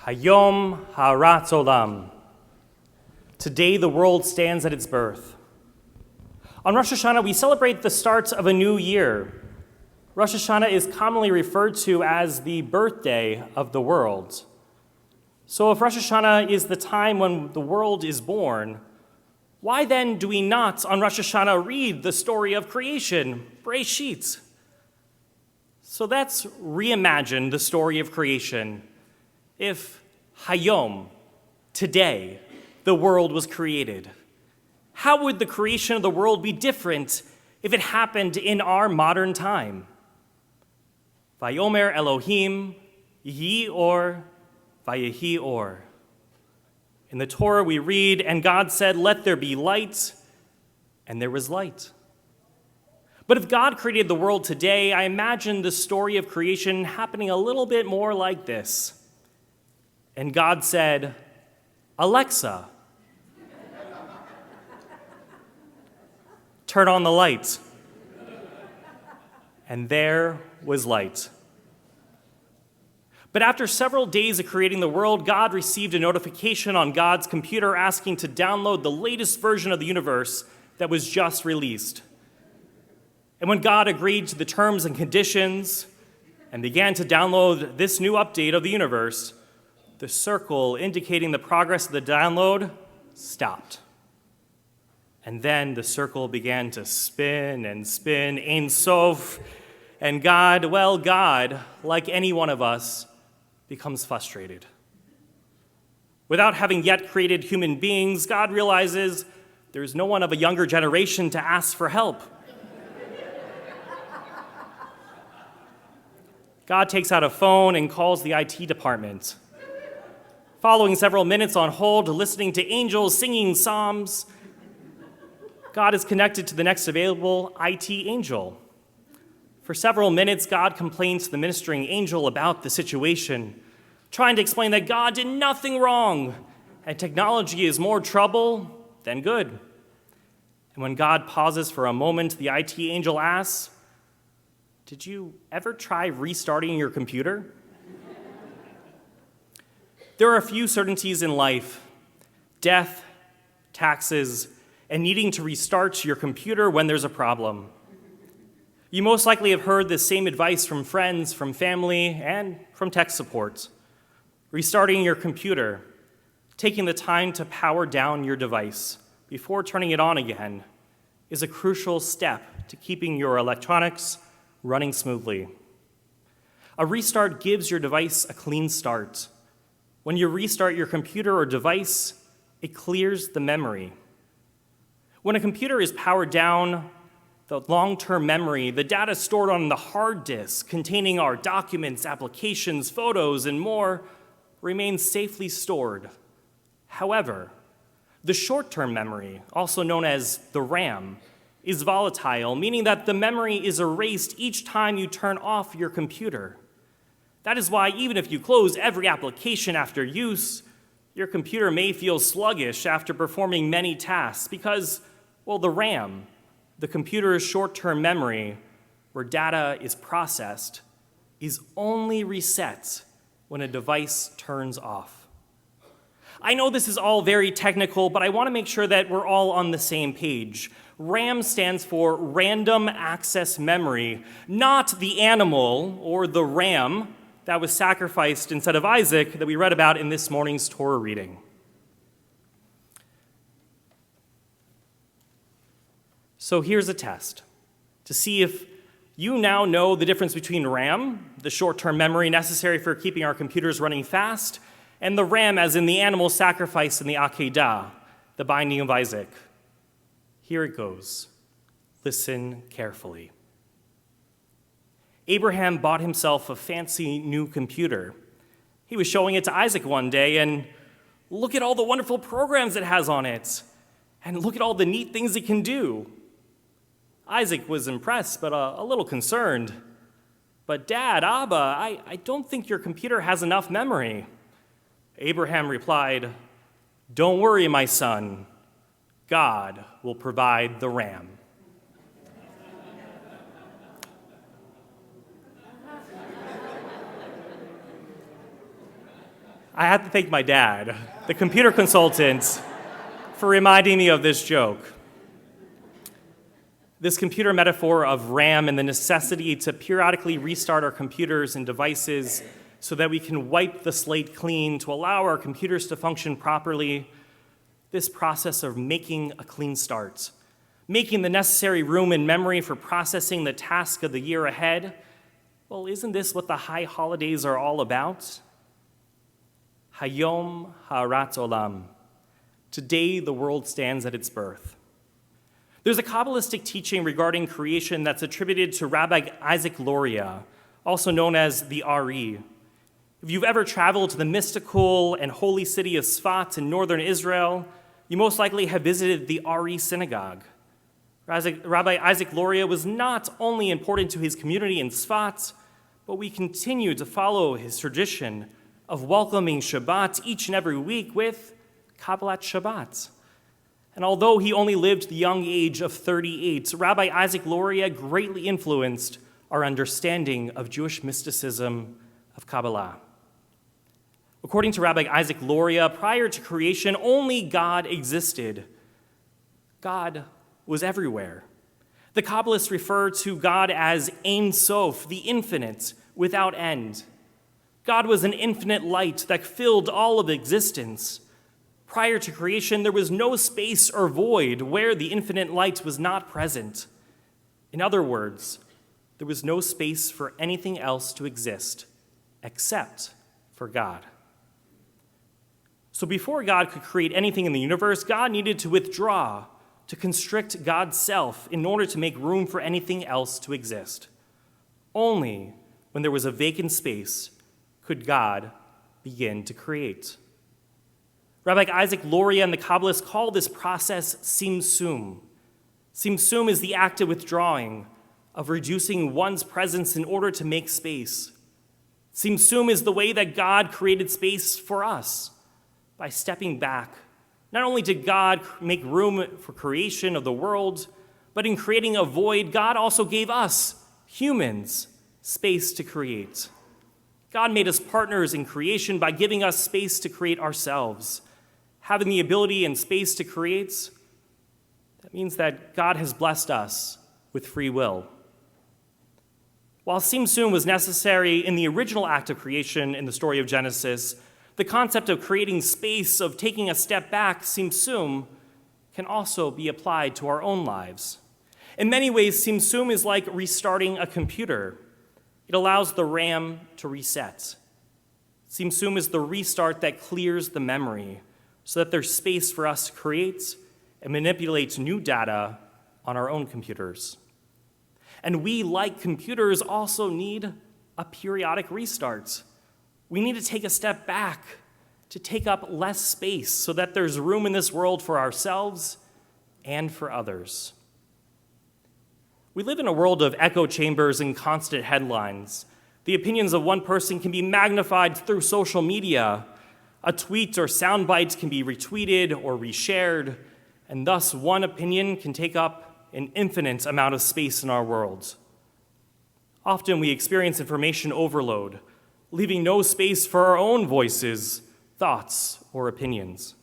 Hayom Ha'aratz Olam. Today the world stands at its birth. On Rosh HaShanah, we celebrate the start of a new year. Rosh HaShanah is commonly referred to as the birthday of the world. So if Rosh HaShanah is the time when the world is born, why then do we not on Rosh HaShanah read the story of creation, Bereshit? So let's reimagine the story of creation. If Hayom, today, the world was created, how would the creation of the world be different if it happened in our modern time? Vayomer Elohim, Yehi Or, Vayehi Or. In the Torah we read, and God said, "Let there be light," and there was light. But if God created the world today, I imagine the story of creation happening a little bit more like this. And God said, "Alexa, turn on the light." And there was light. But after several days of creating the world, God received a notification on God's computer asking to download the latest version of the universe that was just released. And when God agreed to the terms and conditions and began to download this new update of the universe, the circle indicating the progress of the download stopped. And then the circle began to spin and spin, Ein Sof, and God, like any one of us, becomes frustrated. Without having yet created human beings, God realizes there's no one of a younger generation to ask for help. God takes out a phone and calls the IT department. Following several minutes on hold, listening to angels singing psalms, God is connected to the next available IT angel. For several minutes, God complains to the ministering angel about the situation, trying to explain that God did nothing wrong and technology is more trouble than good. And when God pauses for a moment, the IT angel asks, "Did you ever try restarting your computer?" There are a few certainties in life: death, taxes, and needing to restart your computer when there's a problem. You most likely have heard the same advice from friends, from family, and from tech support. Restarting your computer, taking the time to power down your device before turning it on again, is a crucial step to keeping your electronics running smoothly. A restart gives your device a clean start. When you restart your computer or device, it clears the memory. When a computer is powered down, the long-term memory, the data stored on the hard disk containing our documents, applications, photos, and more, remains safely stored. However, the short-term memory, also known as the RAM, is volatile, meaning that the memory is erased each time you turn off your computer. That is why even if you close every application after use, your computer may feel sluggish after performing many tasks because, the RAM, the computer's short-term memory, where data is processed, is only reset when a device turns off. I know this is all very technical, but I want to make sure that we're all on the same page. RAM stands for Random Access Memory, not the animal or the ram that was sacrificed instead of Isaac that we read about in this morning's Torah reading. So here's a test to see if you now know the difference between RAM, the short-term memory necessary for keeping our computers running fast, and the ram as in the animal sacrifice in the Akedah, the binding of Isaac. Here it goes. Listen carefully. Abraham bought himself a fancy new computer. He was showing it to Isaac one day, and look at all the wonderful programs it has on it, and look at all the neat things it can do. Isaac was impressed, but a little concerned. "But Dad, Abba, I don't think your computer has enough memory." Abraham replied, "Don't worry, my son. God will provide the RAM." I have to thank my dad, the computer consultant, for reminding me of this joke. This computer metaphor of RAM and the necessity to periodically restart our computers and devices so that we can wipe the slate clean to allow our computers to function properly, this process of making a clean start, making the necessary room and memory for processing the task of the year ahead, well, isn't this what the high holidays are all about? Hayom Ha'arat Olam. Today, the world stands at its birth. There's a Kabbalistic teaching regarding creation that's attributed to Rabbi Isaac Luria, also known as the Ari. If you've ever traveled to the mystical and holy city of Sfat in northern Israel, you most likely have visited the Ari synagogue. Rabbi Isaac Luria was not only important to his community in Sfat, but we continue to follow his tradition of welcoming Shabbat each and every week with Kabbalat Shabbat. And although he only lived the young age of 38, Rabbi Isaac Luria greatly influenced our understanding of Jewish mysticism of Kabbalah. According to Rabbi Isaac Luria, prior to creation, only God existed. God was everywhere. The Kabbalists refer to God as Ein Sof, the infinite, without end. God was an infinite light that filled all of existence. Prior to creation, there was no space or void where the infinite light was not present. In other words, there was no space for anything else to exist except for God. So before God could create anything in the universe, God needed to withdraw, to constrict God's self in order to make room for anything else to exist. Only when there was a vacant space could God begin to create. Rabbi Isaac Luria and the Kabbalists call this process Tzimtzum. Tzimtzum is the act of withdrawing, of reducing one's presence in order to make space. Tzimtzum is the way that God created space for us, by stepping back. Not only did God make room for creation of the world, but in creating a void, God also gave us, humans, space to create. God made us partners in creation by giving us space to create ourselves. Having the ability and space to create, that means that God has blessed us with free will. While Tzimtzum was necessary in the original act of creation in the story of Genesis, the concept of creating space, of taking a step back, Tzimtzum, can also be applied to our own lives. In many ways, Tzimtzum is like restarting a computer. It allows the RAM to reset. Tzimtzum is the restart that clears the memory so that there's space for us to create and manipulate new data on our own computers. And we, like computers, also need a periodic restart. We need to take a step back to take up less space so that there's room in this world for ourselves and for others. We live in a world of echo chambers and constant headlines. The opinions of one person can be magnified through social media. A tweet or soundbite can be retweeted or reshared, and thus one opinion can take up an infinite amount of space in our world. Often we experience information overload, leaving no space for our own voices, thoughts, or opinions.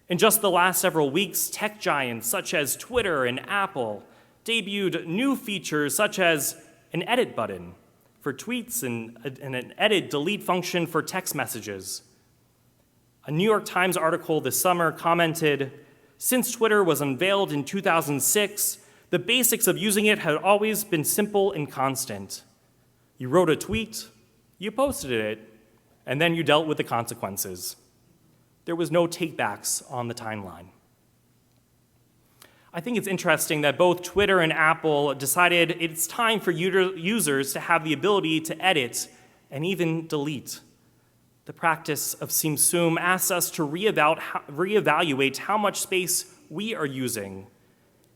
In just the last several weeks, tech giants such as Twitter and Apple debuted new features such as an edit button for tweets and an edit-delete function for text messages. A New York Times article this summer commented, "Since Twitter was unveiled in 2006, the basics of using it had always been simple and constant. You wrote a tweet, you posted it, and then you dealt with the consequences. There was no takebacks on the timeline." I think it's interesting that both Twitter and Apple decided it's time for users to have the ability to edit and even delete. The practice of Tzimtzum asks us to reevaluate how much space we are using.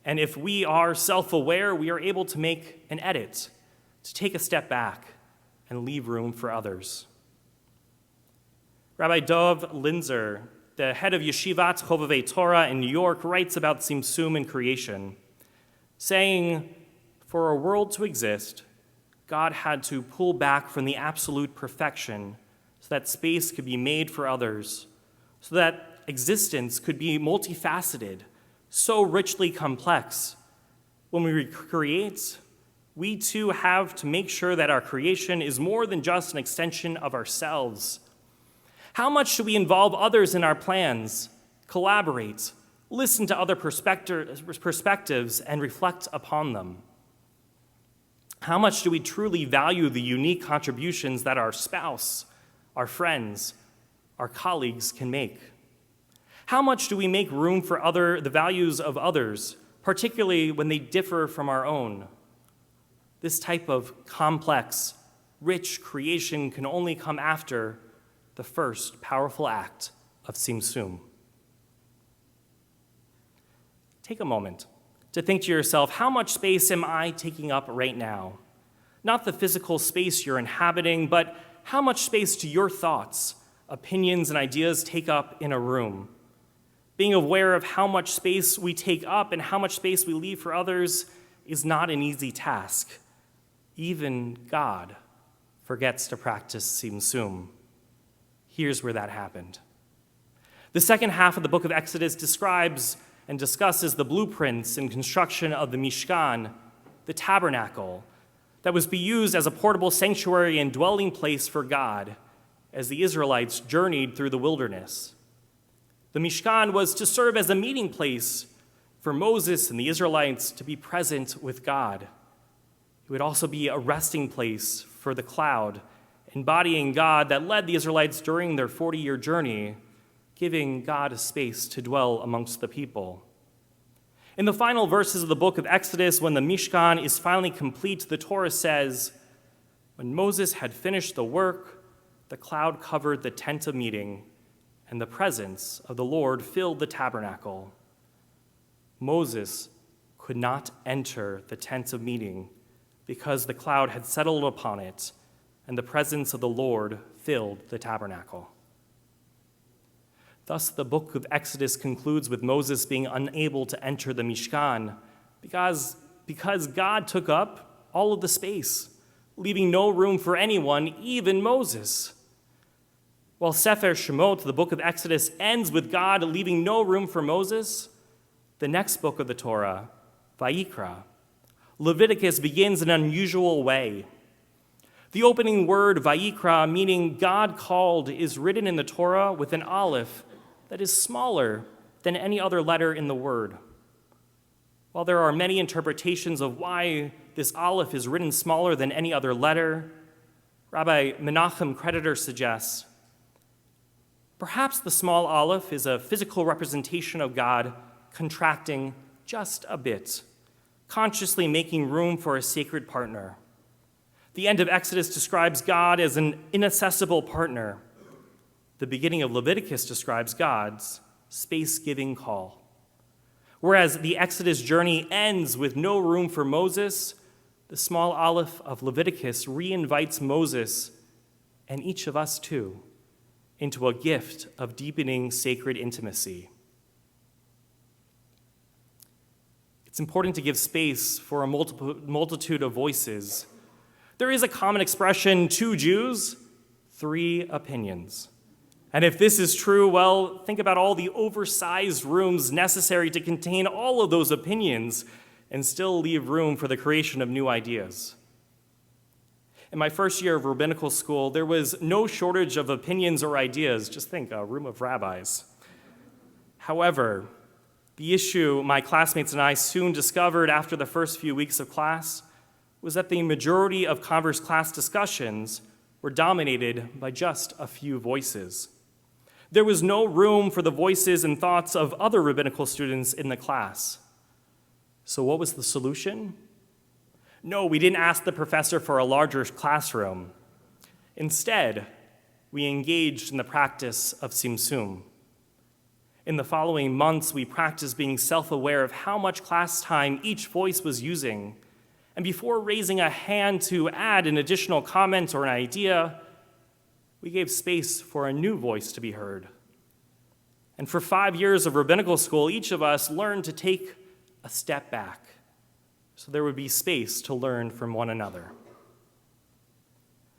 And if we are self-aware, we are able to make an edit, to take a step back and leave room for others. Rabbi Dov Linzer, the head of Yeshivat Chovevei Torah in New York, writes about Tzimtzum and creation, saying, "For a world to exist, God had to pull back from the absolute perfection so that space could be made for others, so that existence could be multifaceted, so richly complex. When we create, we too have to make sure that our creation is more than just an extension of ourselves. How much should we involve others in our plans, collaborate, listen to other perspectives, and reflect upon them? How much do we truly value the unique contributions that our spouse, our friends, our colleagues can make? How much do we make room for the values of others, particularly when they differ from our own? This type of complex, rich creation can only come after the first powerful act of Tzimtzum. Take a moment to think to yourself, how much space am I taking up right now? Not the physical space you're inhabiting, but how much space do your thoughts, opinions, and ideas take up in a room? Being aware of how much space we take up and how much space we leave for others is not an easy task. Even God forgets to practice Tzimtzum. Here's where that happened. The second half of the book of Exodus describes and discusses the blueprints and construction of the Mishkan, the tabernacle, that was to be used as a portable sanctuary and dwelling place for God as the Israelites journeyed through the wilderness. The Mishkan was to serve as a meeting place for Moses and the Israelites to be present with God. It would also be a resting place for the cloud, embodying God that led the Israelites during their 40-year journey, giving God a space to dwell amongst the people. In the final verses of the book of Exodus, when the Mishkan is finally complete, the Torah says, "When Moses had finished the work, the cloud covered the tent of meeting, and the presence of the Lord filled the tabernacle. Moses could not enter the tent of meeting because the cloud had settled upon it, and the presence of the Lord filled the tabernacle." Thus, the book of Exodus concludes with Moses being unable to enter the Mishkan because God took up all of the space, leaving no room for anyone, even Moses. While Sefer Shemot, the book of Exodus, ends with God leaving no room for Moses, the next book of the Torah, Vayikra, Leviticus, begins in an unusual way. The opening word, Vayikra, meaning God called, is written in the Torah with an aleph that is smaller than any other letter in the word. While there are many interpretations of why this aleph is written smaller than any other letter, Rabbi Menachem Creditor suggests, perhaps the small aleph is a physical representation of God contracting just a bit, consciously making room for a sacred partner. The end of Exodus describes God as an inaccessible partner. The beginning of Leviticus describes God's space-giving call. Whereas the Exodus journey ends with no room for Moses, the small aleph of Leviticus re-invites Moses, and each of us too, into a gift of deepening sacred intimacy. It's important to give space for a multitude of voices. There is a common expression, 2 Jews, 3 opinions. And if this is true, well, think about all the oversized rooms necessary to contain all of those opinions and still leave room for the creation of new ideas. In my first year of rabbinical school, there was no shortage of opinions or ideas. Just think, a room of rabbis. However, the issue my classmates and I soon discovered after the first few weeks of class was that the majority of Converse class discussions were dominated by just a few voices. There was no room for the voices and thoughts of other rabbinical students in the class. So what was the solution? No, we didn't ask the professor for a larger classroom. Instead, we engaged in the practice of Tzimtzum. In the following months, we practiced being self-aware of how much class time each voice was using. And before raising a hand to add an additional comment or an idea, we gave space for a new voice to be heard. And for 5 years of rabbinical school, each of us learned to take a step back so there would be space to learn from one another.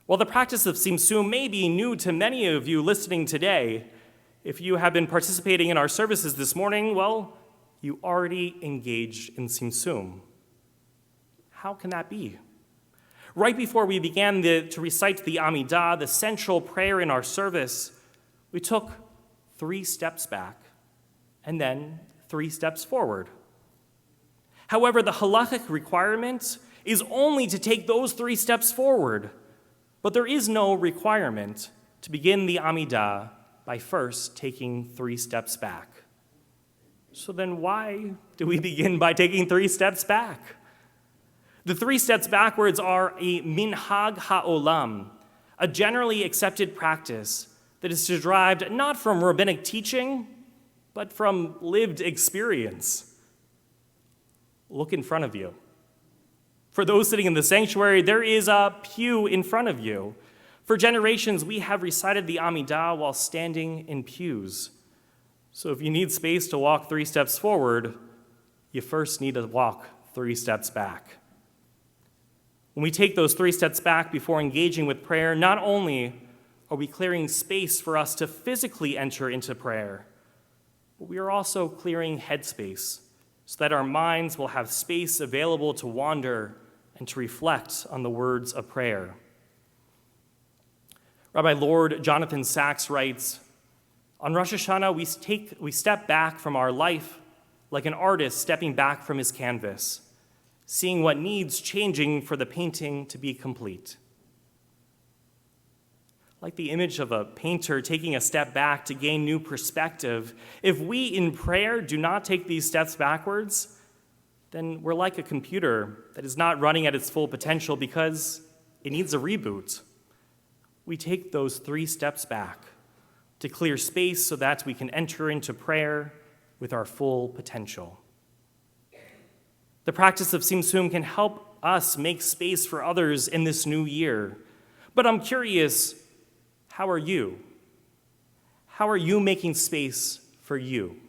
While the practice of Simsum may be new to many of you listening today, if you have been participating in our services this morning, well, you already engaged in Simsum. How can that be? Right before we began to recite the Amidah, the central prayer in our service, we took 3 steps back and then 3 steps forward. However, the halachic requirement is only to take those 3 steps forward, but there is no requirement to begin the Amidah by first taking 3 steps back. So then why do we begin by taking 3 steps back? The 3 steps backwards are a minhag ha'olam, a generally accepted practice that is derived not from rabbinic teaching, but from lived experience. Look in front of you. For those sitting in the sanctuary, there is a pew in front of you. For generations, we have recited the Amidah while standing in pews. So if you need space to walk 3 steps forward, you first need to walk 3 steps back. When we take those 3 steps back before engaging with prayer, not only are we clearing space for us to physically enter into prayer, but we are also clearing headspace so that our minds will have space available to wander and to reflect on the words of prayer. Rabbi Lord Jonathan Sachs writes, "On Rosh HaShanah, we step back from our life like an artist stepping back from his canvas, seeing what needs changing for the painting to be complete." Like the image of a painter taking a step back to gain new perspective, if we in prayer do not take these steps backwards, then we're like a computer that is not running at its full potential because it needs a reboot. We take those 3 steps back to clear space so that we can enter into prayer with our full potential. The practice of Simsum can help us make space for others in this new year. But I'm curious, how are you? How are you making space for you?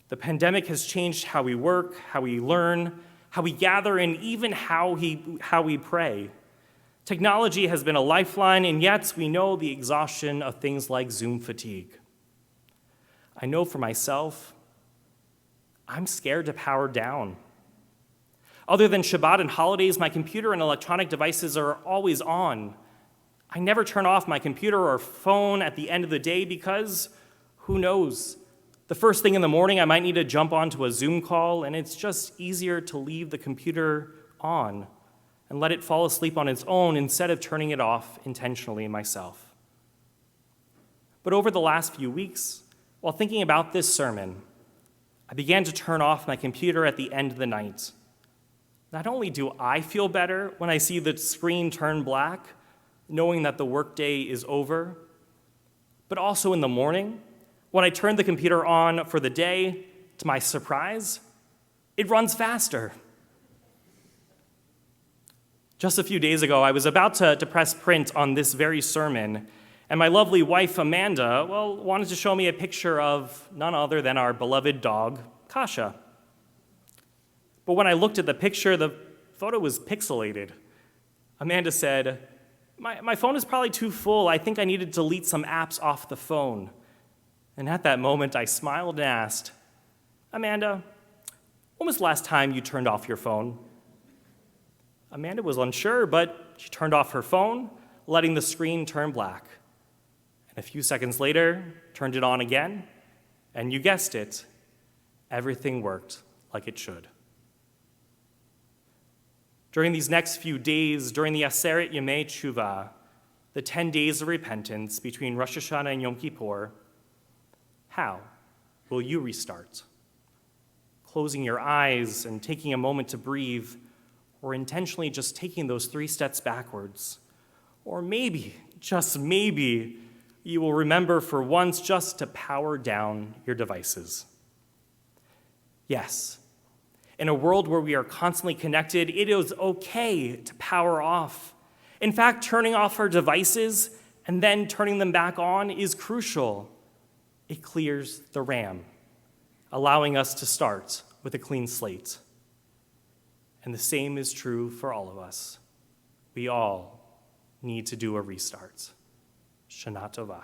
The pandemic has changed how we work, how we learn, how we gather, and even how we pray. Technology has been a lifeline, and yet we know the exhaustion of things like Zoom fatigue. I know for myself, I'm scared to power down. Other than Shabbat and holidays, my computer and electronic devices are always on. I never turn off my computer or phone at the end of the day because, who knows, the first thing in the morning I might need to jump onto a Zoom call, and it's just easier to leave the computer on and let it fall asleep on its own instead of turning it off intentionally myself. But over the last few weeks, while thinking about this sermon, I began to turn off my computer at the end of the night. Not only do I feel better when I see the screen turn black, knowing that the workday is over, but also in the morning, when I turn the computer on for the day, to my surprise, it runs faster. Just a few days ago, I was about to press print on this very sermon, and my lovely wife, Amanda, wanted to show me a picture of none other than our beloved dog, Kasha. But when I looked at the picture, the photo was pixelated. Amanda said, my phone is probably too full. I think I need to delete some apps off the phone." And at that moment, I smiled and asked, "Amanda, when was the last time you turned off your phone?" Amanda was unsure, but she turned off her phone, letting the screen turn black. And a few seconds later, turned it on again, and you guessed it, everything worked like it should. During these next few days, during the Aseret Yemei Tshuva, the 10 days of repentance between Rosh Hashanah and Yom Kippur, how will you restart? Closing your eyes and taking a moment to breathe, or intentionally just taking those 3 steps backwards? Or maybe, just maybe, you will remember for once just to power down your devices. Yes, in a world where we are constantly connected, it is okay to power off. In fact, turning off our devices and then turning them back on is crucial. It clears the RAM, allowing us to start with a clean slate. And the same is true for all of us. We all need to do a restart. Shana Tova.